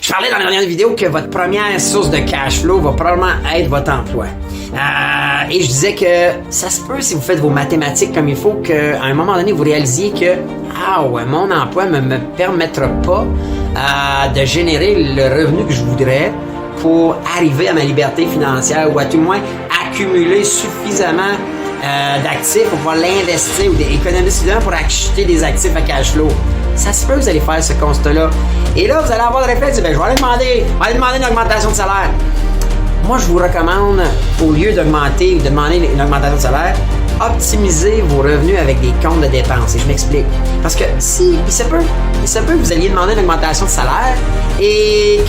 Je parlais dans la dernière vidéo que votre première source de cash flow va probablement être votre emploi. Et je disais que ça se peut, si vous faites vos mathématiques comme il faut, qu'à un moment donné, vous réalisiez que mon emploi ne me permettra pas de générer le revenu que je voudrais pour arriver à ma liberté financière ou à tout le moins accumuler suffisamment d'actifs pour pouvoir l'investir ou d'économiser suffisamment pour acheter des actifs à cash flow. Ça se peut que vous allez faire ce constat-là. Et là, vous allez avoir le réflexe, je vais aller demander une augmentation de salaire. Moi, je vous recommande, au lieu d'augmenter ou de demander une augmentation de salaire, optimisez vos revenus avec des comptes de dépenses. Et je m'explique. Parce que si, il se peut que vous alliez demander une augmentation de salaire et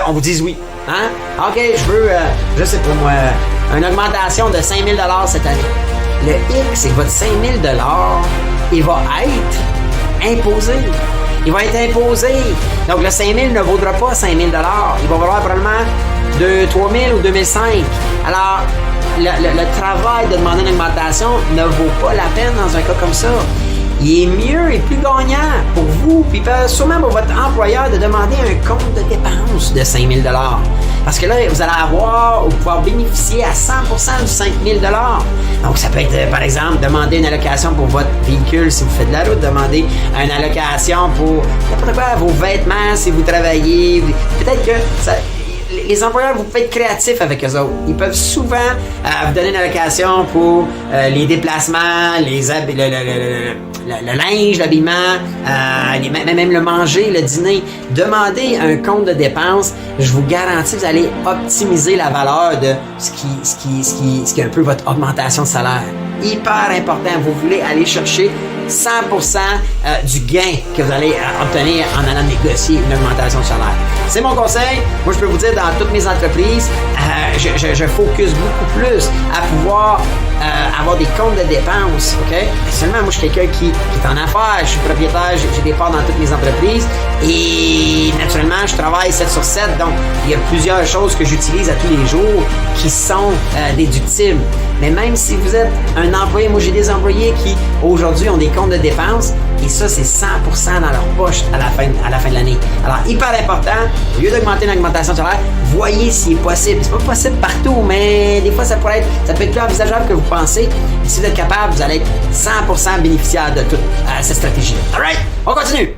qu'on vous dise oui. Hein? OK, je veux, je sais pas moi, une augmentation de 5 000 $ cette année. Le hic, c'est que votre 5 000 $, il va être imposé. Il va être imposé. Donc, le 5 000 ne vaudra pas 5 000 $. Il va valoir probablement de 3 000 ou 2 500. Alors, le travail de demander une augmentation ne vaut pas la peine dans un cas comme ça. Il est mieux et plus gagnant pour vous, puis sûrement pour votre employeur, de demander un compte de dépenses de 5 000 $. Parce que là, vous allez avoir ou pouvoir bénéficier à 100% du 5 000 $. Donc, ça peut être, par exemple, demander une allocation pour votre véhicule si vous faites de la route, demander une allocation pour n'importe quoi, vos vêtements si vous travaillez. Peut-être que les employeurs, vous pouvez être créatifs avec eux autres. Ils peuvent souvent vous donner une allocation pour les déplacements, le linge, l'habillement, même le manger, le dîner. Demandez un compte de dépenses. Je vous garantis que vous allez optimiser la valeur de ce qui est un peu votre augmentation de salaire. Hyper important. Vous voulez aller chercher 100% du gain que vous allez obtenir en allant négocier une augmentation de salaire. C'est mon conseil. Moi, je peux vous dire, dans toutes mes entreprises, je focus beaucoup plus à pouvoir avoir des comptes de dépenses. OK? Seulement, moi, je suis quelqu'un qui est en affaires. Je suis propriétaire, j'ai des parts dans toutes mes entreprises. Et naturellement, je travaille 7 sur 7. Donc, il y a plusieurs choses que j'utilise à tous les jours qui sont déductibles. Mais même si vous êtes un employé, moi, j'ai des employés qui, aujourd'hui, ont des comptes de dépenses. Et ça, c'est 100% dans leur poche à la fin de l'année. Alors, hyper important, au lieu d'augmenter une augmentation de salaire, voyez s'il est possible. C'est pas possible partout, mais des fois, ça peut être plus envisageable que vous pensez. Et si vous êtes capable, vous allez être 100% bénéficiaire de toute cette stratégie. All right, on continue.